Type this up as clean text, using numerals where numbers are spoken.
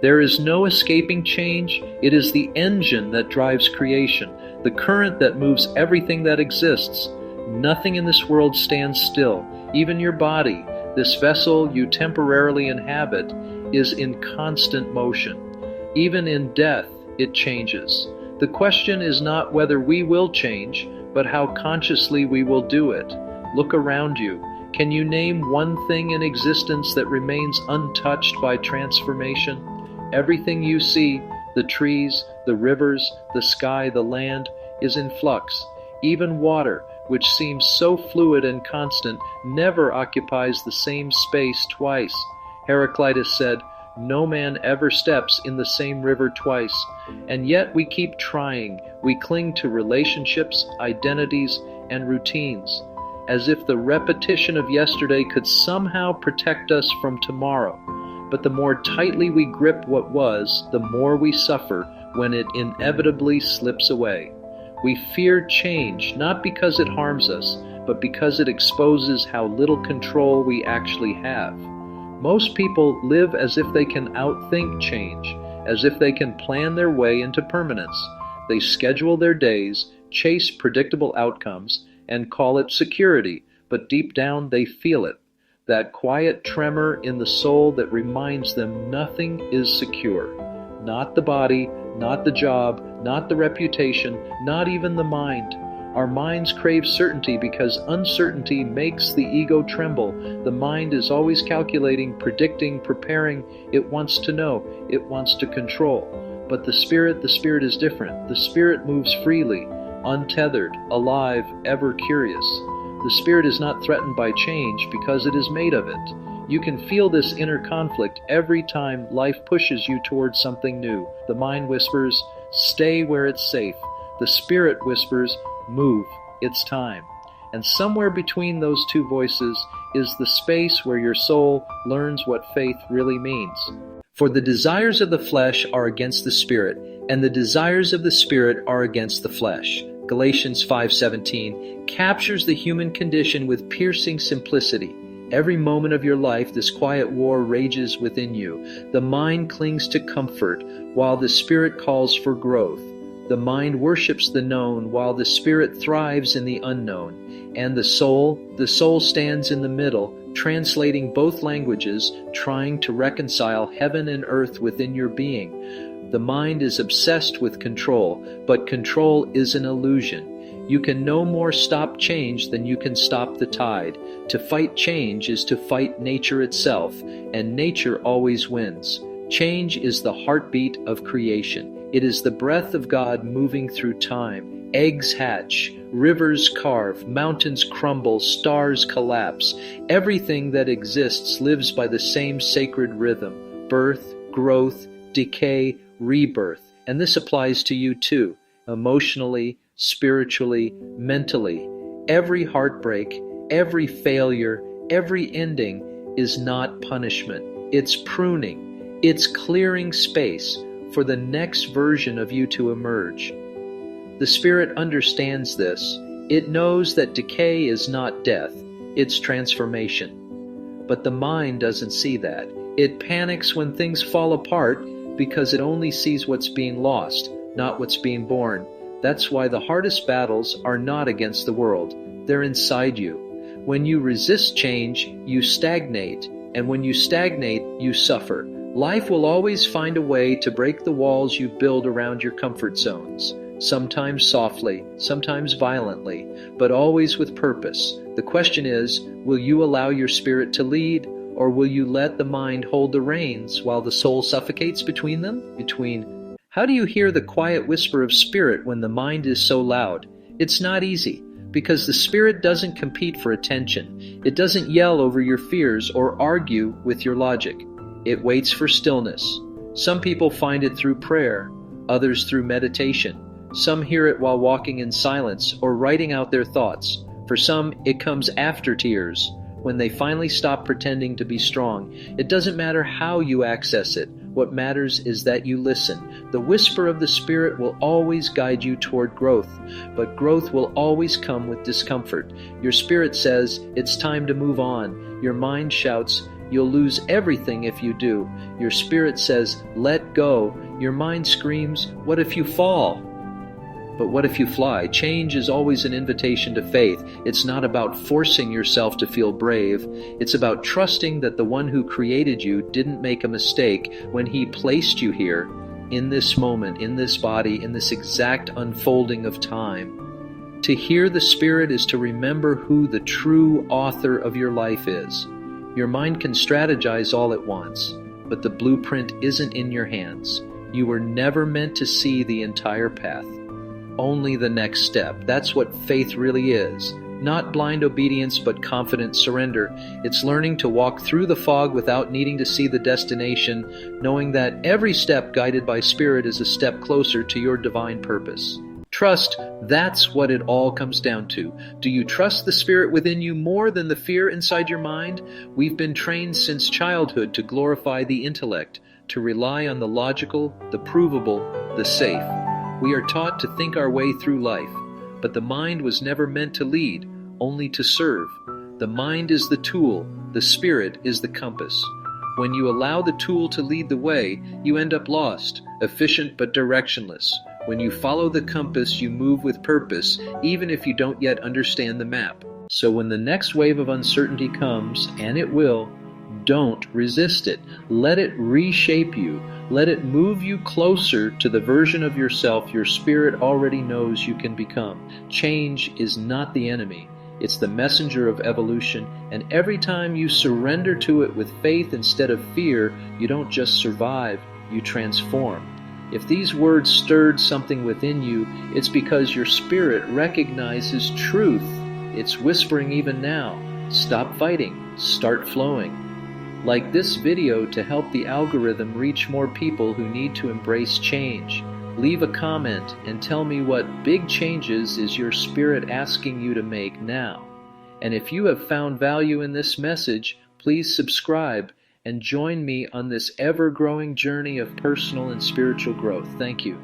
There is no escaping change. It is the engine that drives creation, the current that moves everything that exists. Nothing in this world stands still. Even your body, this vessel you temporarily inhabit, is in constant motion. Even in death, it changes. The question is not whether we will change, but how consciously we will do it. Look around you. Can you name one thing in existence that remains untouched by transformation? Everything you see, the trees, the rivers, the sky, the land, is in flux. Even water, which seems so fluid and constant, never occupies the same space twice. Heraclitus said, "No man ever steps in the same river twice." And yet we keep trying. We cling to relationships, identities, and routines, as if the repetition of yesterday could somehow protect us from tomorrow. But the more tightly we grip what was, the more we suffer when it inevitably slips away. We fear change, not because it harms us, but because it exposes how little control we actually have. Most people live as if they can outthink change, as if they can plan their way into permanence. They schedule their days, chase predictable outcomes, and call it security, but deep down they feel it. That quiet tremor in the soul that reminds them nothing is secure. Not the body, not the job, not the reputation, not even the mind. Our minds crave certainty because uncertainty makes the ego tremble. The mind is always calculating, predicting, preparing. It wants to know. It wants to control. But the spirit is different. The spirit moves freely, untethered, alive, ever curious. The spirit is not threatened by change because it is made of it. You can feel this inner conflict every time life pushes you towards something new. The mind whispers, "Stay where it's safe." The spirit whispers, "Move, it's time." And somewhere between those two voices is the space where your soul learns what faith really means. For the desires of the flesh are against the spirit, and the desires of the spirit are against the flesh. Galatians 5:17 captures the human condition with piercing simplicity. Every moment of your life, this quiet war rages within you. The mind clings to comfort, while the spirit calls for growth. The mind worships the known, while the spirit thrives in the unknown. And the soul stands in the middle, translating both languages, trying to reconcile heaven and earth within your being. The mind is obsessed with control, but control is an illusion. You can no more stop change than you can stop the tide. To fight change is to fight nature itself, and nature always wins. Change is the heartbeat of creation. It is the breath of God moving through time. Eggs hatch, rivers carve, mountains crumble, stars collapse. Everything that exists lives by the same sacred rhythm: birth, growth, decay, rebirth. And this applies to you too, emotionally, spiritually, mentally. Every heartbreak, every failure, every ending is not punishment. It's pruning. It's clearing space for the next version of you to emerge. The spirit understands this. It knows that decay is not death, it's transformation. But the mind doesn't see that. It panics when things fall apart because it only sees what's being lost, not what's being born. That's why the hardest battles are not against the world. They're inside you. When you resist change, you stagnate. And when you stagnate, you suffer. Life will always find a way to break the walls you build around your comfort zones. Sometimes softly, sometimes violently, but always with purpose. The question is, will you allow your spirit to lead, or will you let the mind hold the reins while the soul suffocates between them? How do you hear the quiet whisper of spirit when the mind is so loud? It's not easy, because the spirit doesn't compete for attention. It doesn't yell over your fears or argue with your logic. It waits for stillness. Some people find it through prayer, others through meditation. Some hear it while walking in silence or writing out their thoughts. For some, it comes after tears, when they finally stop pretending to be strong. It doesn't matter how you access it. What matters is that you listen. The whisper of the Spirit will always guide you toward growth, but growth will always come with discomfort. Your spirit says, it's time to move on. Your mind shouts, You'll lose everything if you do. Your spirit says, let go. Your mind screams, what if you fall? But what if you fly? Change is always an invitation to faith. It's not about forcing yourself to feel brave. It's about trusting that the one who created you didn't make a mistake when he placed you here, in this moment, in this body, in this exact unfolding of time. To hear the Spirit is to remember who the true author of your life is. Your mind can strategize all it wants, but the blueprint isn't in your hands. You were never meant to see the entire path. Only the next step. That's what faith really is. Not blind obedience, but confident surrender. It's learning to walk through the fog without needing to see the destination, knowing that every step guided by Spirit is a step closer to your divine purpose. Trust, that's what it all comes down to. Do you trust the Spirit within you more than the fear inside your mind? We've been trained since childhood to glorify the intellect, to rely on the logical, the provable, the safe. We are taught to think our way through life, but the mind was never meant to lead, only to serve. The mind is the tool, the Spirit is the compass. When you allow the tool to lead the way, you end up lost, efficient but directionless. When you follow the compass, you move with purpose, even if you don't yet understand the map. So when the next wave of uncertainty comes, and it will, don't resist it. Let it reshape you. Let it move you closer to the version of yourself your spirit already knows you can become. Change is not the enemy. It's the messenger of evolution, and every time you surrender to it with faith instead of fear, you don't just survive, you transform. If these words stirred something within you, it's because your spirit recognizes truth. It's whispering even now. Stop fighting. Start flowing. Like this video to help the algorithm reach more people who need to embrace change. Leave a comment and tell me what big changes is your spirit asking you to make now. And if you have found value in this message, please subscribe and join me on this ever-growing journey of personal and spiritual growth. Thank you.